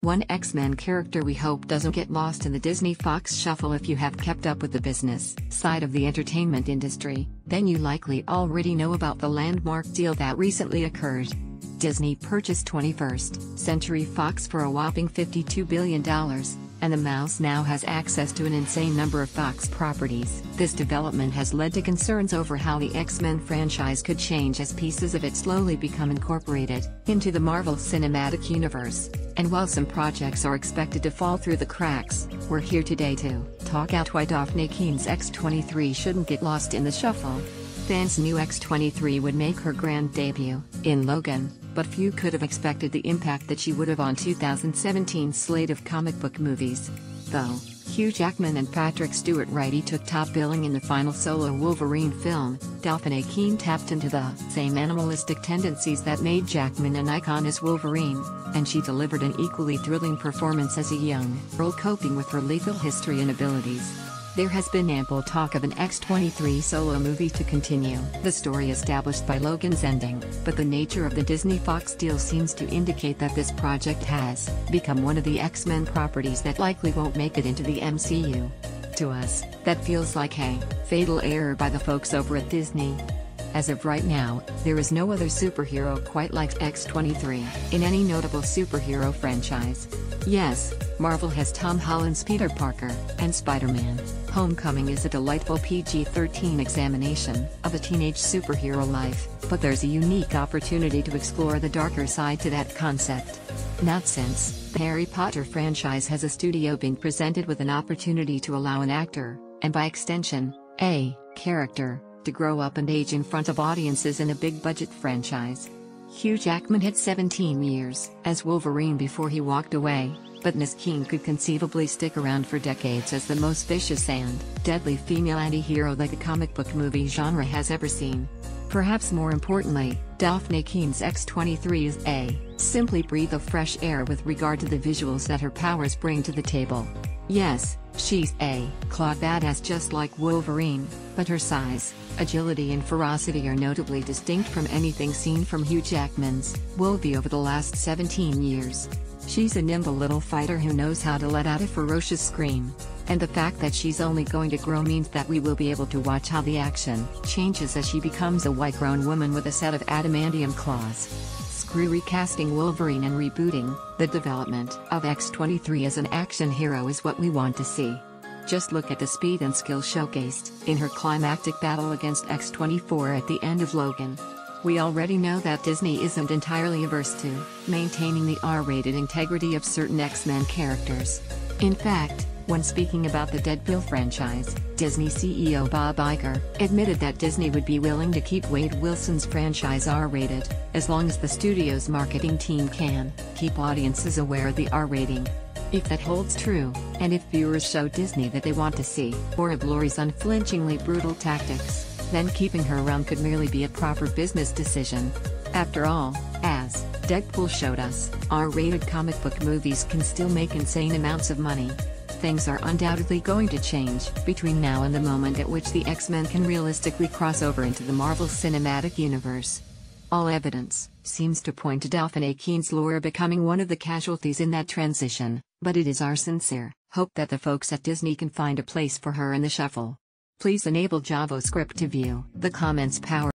One X-Men character we hope doesn't get lost in the DisneyFox shuffle. If you have kept up with the business side of the entertainment industry, then you likely already know about the landmark deal that recently occurred. Disney purchased 21st Century Fox for a whopping $52 billion, and the mouse now has access to an insane number of Fox properties. This development has led to concerns over how the X-Men franchise could change as pieces of it slowly become incorporated into the Marvel Cinematic Universe. And while some projects are expected to fall through the cracks, we're here today to talk out why Dafne Keen's X-23 shouldn't get lost in the shuffle. Fans knew X-23 would make her grand debut in Logan, but few could have expected the impact that she would have on 2017's slate of comic book movies. Though Hugh Jackman and Patrick Stewart took top billing in the final solo Wolverine film, Dafne Keen tapped into the same animalistic tendencies that made Jackman an icon as Wolverine, and she delivered an equally thrilling performance as a young girl coping with her lethal history and abilities. There has been ample talk of an X-23 solo movie to continue the story established by Logan's ending, but the nature of the Disney-Fox deal seems to indicate that this project has become one of the X-Men properties that likely won't make it into the MCU. To us, that feels like a fatal error by the folks over at Disney. As of right now, there is no other superhero quite like X-23 in any notable superhero franchise. Yes, Marvel has Tom Holland's Peter Parker and Spider-Man. Homecoming is a delightful PG-13 examination of a teenage superhero life, but there's a unique opportunity to explore the darker side to that concept. Not since the Harry Potter franchise has a studio been presented with an opportunity to allow an actor, and by extension, a character, to grow up and age in front of audiences in a big-budget franchise. Hugh Jackman had 17 years as Wolverine before he walked away, but Ms. Keen could conceivably stick around for decades as the most vicious and deadly female anti-hero that the comic book movie genre has ever seen. Perhaps more importantly, Dafne Keen's X-23 is a simply breath of fresh air with regard to the visuals that her powers bring to the table. Yes, she's a claw badass just like Wolverine, but her size, agility and ferocity are notably distinct from anything seen from Hugh Jackman's Wolvie over the last 17 years. She's a nimble little fighter who knows how to let out a ferocious scream. And the fact that she's only going to grow means that we will be able to watch how the action changes as she becomes a white-grown woman with a set of adamantium claws. Screw recasting Wolverine and rebooting, the development of X-23 as an action hero is what we want to see. Just look at the speed and skill showcased in her climactic battle against X-24 at the end of Logan. We already know that Disney isn't entirely averse to maintaining the R-rated integrity of certain X-Men characters. In fact, when speaking about the Deadpool franchise, Disney CEO Bob Iger admitted that Disney would be willing to keep Wade Wilson's franchise R-rated, as long as the studio's marketing team can keep audiences aware of the R rating. If that holds true, and if viewers show Disney that they want to see more of Laurie's unflinchingly brutal tactics, then keeping her around could merely be a proper business decision. After all, as Deadpool showed us, R-rated comic book movies can still make insane amounts of money. Things are undoubtedly going to change between now and the moment at which the X-Men can realistically cross over into the Marvel Cinematic Universe. All evidence seems to point to Dafne Keen's lure becoming one of the casualties in that transition, but it is our sincere hope that the folks at Disney can find a place for her in the shuffle. Please enable JavaScript to view the comments powered